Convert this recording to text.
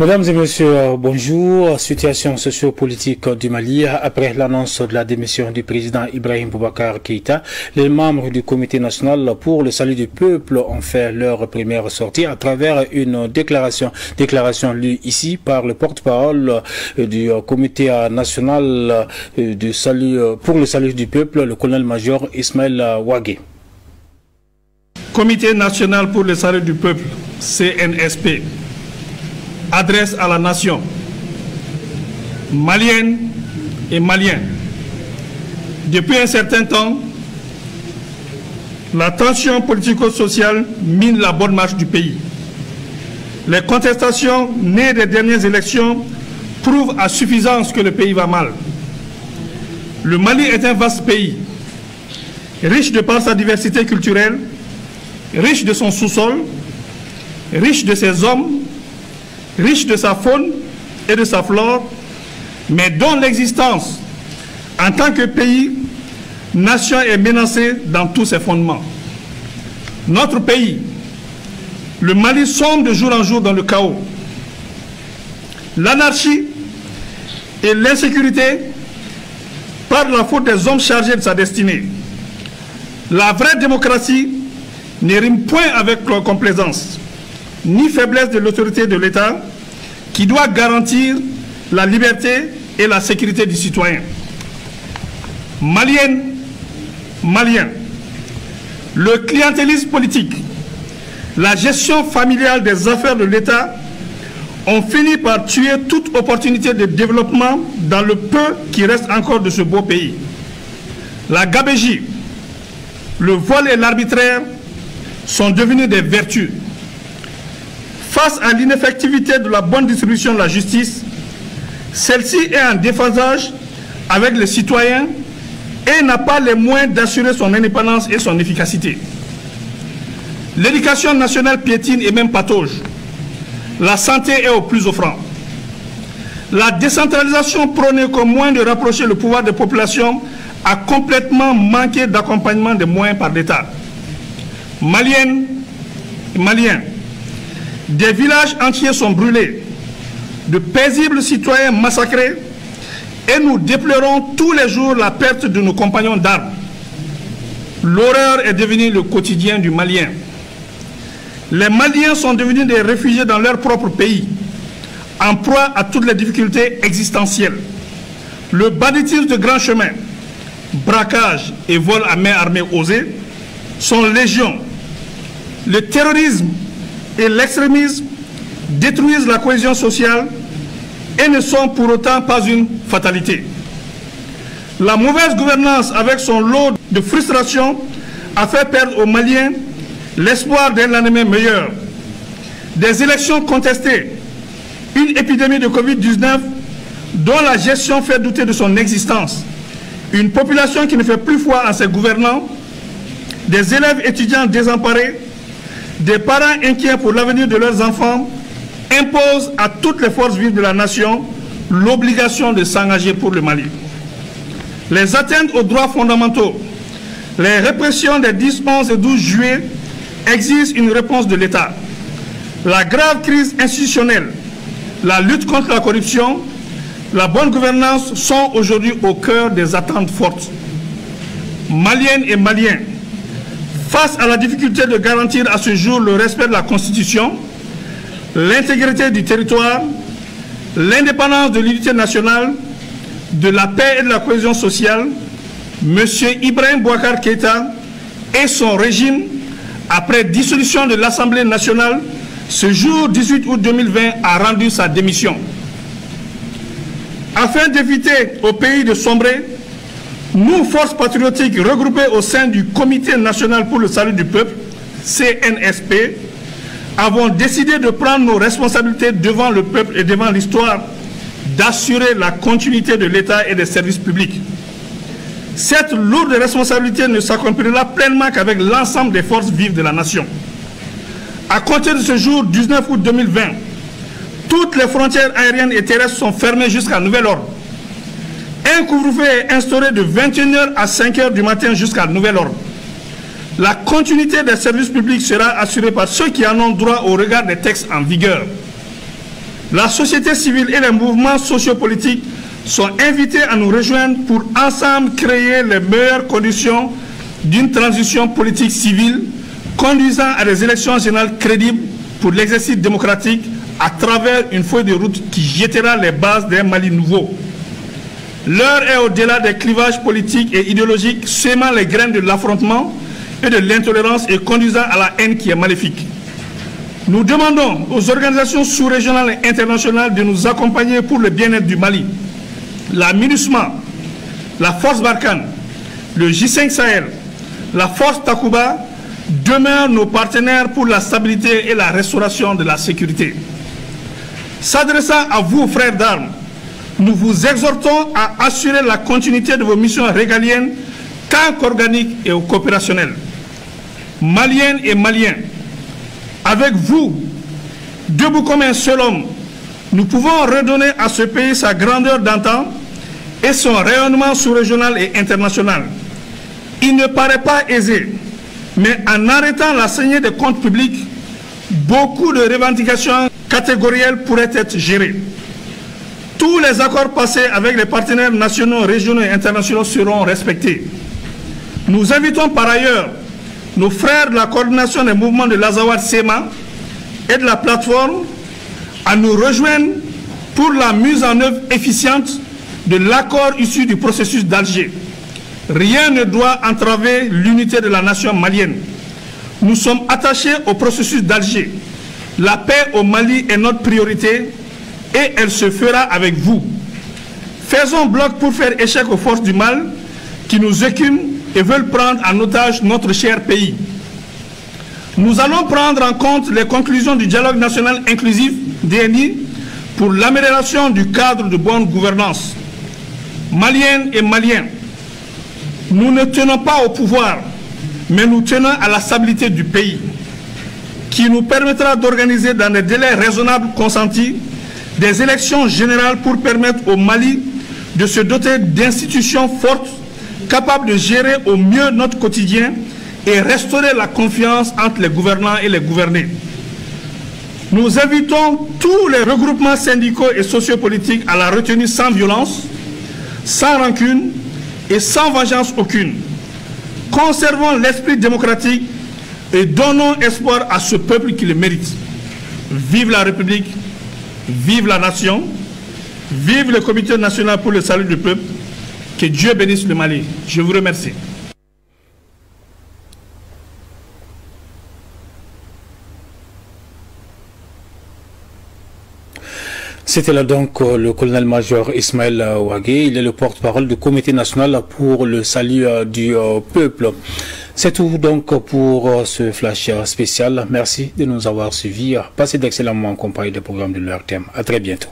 Mesdames et messieurs, bonjour. Situation socio-politique du Mali. Après l'annonce de la démission du président Ibrahim Boubacar Keïta, les membres du Comité national pour le salut du peuple ont fait leur première sortie à travers une déclaration lue ici par le porte-parole du Comité national pour le salut du peuple, le colonel-major Ismaël Ouagué. Comité national pour le salut du peuple, CNSP, adresse à la nation, malienne et maliens. Depuis un certain temps, la tension politico-sociale mine la bonne marche du pays. Les contestations nées des dernières élections prouvent à suffisance que le pays va mal. Le Mali est un vaste pays, riche de par sa diversité culturelle, riche de son sous-sol, riche de ses hommes, riche de sa faune et de sa flore, mais dont l'existence en tant que pays, nation est menacée dans tous ses fondements. Notre pays, le Mali, sombre de jour en jour dans le chaos. L'anarchie et l'insécurité par la faute des hommes chargés de sa destinée. La vraie démocratie ne rime point avec complaisance, ni faiblesse de l'autorité de l'État qui doit garantir la liberté et la sécurité du citoyen. Maliennes, Maliens, le clientélisme politique, la gestion familiale des affaires de l'État ont fini par tuer toute opportunité de développement dans le peu qui reste encore de ce beau pays. La gabégie, le vol et l'arbitraire sont devenus des vertus. Face à l'ineffectivité de la bonne distribution de la justice, celle-ci est en déphasage avec les citoyens et n'a pas les moyens d'assurer son indépendance et son efficacité. L'éducation nationale piétine et même patauge. La santé est au plus offrant. La décentralisation prônée comme moyen de rapprocher le pouvoir des populations a complètement manqué d'accompagnement des moyens par l'État. Maliennes et Maliens, des villages entiers sont brûlés, de paisibles citoyens massacrés, et nous déplorons tous les jours la perte de nos compagnons d'armes. L'horreur est devenue le quotidien du Malien. Les Maliens sont devenus des réfugiés dans leur propre pays, en proie à toutes les difficultés existentielles. Le banditisme de grand chemin, braquage et vol à main armée osés sont légion. Le terrorisme et l'extrémisme détruisent la cohésion sociale et ne sont pour autant pas une fatalité. La mauvaise gouvernance avec son lot de frustration a fait perdre aux Maliens l'espoir d'un lendemain meilleur. Des élections contestées, une épidémie de Covid-19 dont la gestion fait douter de son existence, une population qui ne fait plus foi en ses gouvernants, des élèves étudiants désemparés, des parents inquiets pour l'avenir de leurs enfants imposent à toutes les forces vives de la nation l'obligation de s'engager pour le Mali. Les atteintes aux droits fondamentaux, les répressions des 10, 11 et 12 juillet exigent une réponse de l'État. La grave crise institutionnelle, la lutte contre la corruption, la bonne gouvernance sont aujourd'hui au cœur des attentes fortes. Maliennes et Maliens, face à la difficulté de garantir à ce jour le respect de la Constitution, l'intégrité du territoire, l'indépendance de l'unité nationale, de la paix et de la cohésion sociale, M. Ibrahim Boubacar Keïta et son régime, après dissolution de l'Assemblée nationale, ce jour 18 août 2020, a rendu sa démission. Afin d'éviter au pays de sombrer, nous, forces patriotiques regroupées au sein du Comité national pour le salut du peuple, CNSP, avons décidé de prendre nos responsabilités devant le peuple et devant l'histoire, d'assurer la continuité de l'État et des services publics. Cette lourde responsabilité ne s'accomplira pleinement qu'avec l'ensemble des forces vives de la nation. À compter de ce jour, 19 août 2020, toutes les frontières aériennes et terrestres sont fermées jusqu'à nouvel ordre. Un couvre-feu est instauré de 21h à 5h du matin jusqu'à nouvel ordre. La continuité des services publics sera assurée par ceux qui en ont droit au regard des textes en vigueur. La société civile et les mouvements sociopolitiques sont invités à nous rejoindre pour ensemble créer les meilleures conditions d'une transition politique civile conduisant à des élections générales crédibles pour l'exercice démocratique à travers une feuille de route qui jettera les bases d'un Mali nouveau. L'heure est au-delà des clivages politiques et idéologiques sémant les graines de l'affrontement et de l'intolérance et conduisant à la haine qui est maléfique. Nous demandons aux organisations sous-régionales et internationales de nous accompagner pour le bien-être du Mali. La MINUSMA, la Force Barkhane, le J5 Sahel, la Force Takuba demeurent nos partenaires pour la stabilité et la restauration de la sécurité. S'adressant à vous, frères d'armes, nous vous exhortons à assurer la continuité de vos missions régaliennes tant qu'organiques et coopérationnelles. Maliennes et Maliens, avec vous, debout comme un seul homme, nous pouvons redonner à ce pays sa grandeur d'antan et son rayonnement sous-régional et international. Il ne paraît pas aisé, mais en arrêtant la saignée des comptes publics, beaucoup de revendications catégorielles pourraient être gérées. Tous les accords passés avec les partenaires nationaux, régionaux et internationaux seront respectés. Nous invitons par ailleurs nos frères de la coordination des mouvements de l'Azawad SEMA et de la plateforme à nous rejoindre pour la mise en œuvre efficiente de l'accord issu du processus d'Alger. Rien ne doit entraver l'unité de la nation malienne. Nous sommes attachés au processus d'Alger. La paix au Mali est notre priorité et elle se fera avec vous. Faisons bloc pour faire échec aux forces du mal qui nous écument et veulent prendre en otage notre cher pays. Nous allons prendre en compte les conclusions du dialogue national inclusif DNI pour l'amélioration du cadre de bonne gouvernance. Maliennes et Maliens, nous ne tenons pas au pouvoir, mais nous tenons à la stabilité du pays, qui nous permettra d'organiser dans des délais raisonnables consentis des élections générales pour permettre au Mali de se doter d'institutions fortes, capables de gérer au mieux notre quotidien et restaurer la confiance entre les gouvernants et les gouvernés. Nous invitons tous les regroupements syndicaux et sociopolitiques à la retenue sans violence, sans rancune et sans vengeance aucune. Conservons l'esprit démocratique et donnons espoir à ce peuple qui le mérite. Vive la République, vive la nation, vive le Comité national pour le salut du peuple. Que Dieu bénisse le Mali. Je vous remercie. C'était là donc le colonel-major Ismaël Ouagué. Il est le porte-parole du Comité national pour le salut du peuple. C'est tout donc pour ce flash spécial. Merci de nous avoir suivis. Passez d'excellents moments en compagnie des programmes de leur thème. À très bientôt.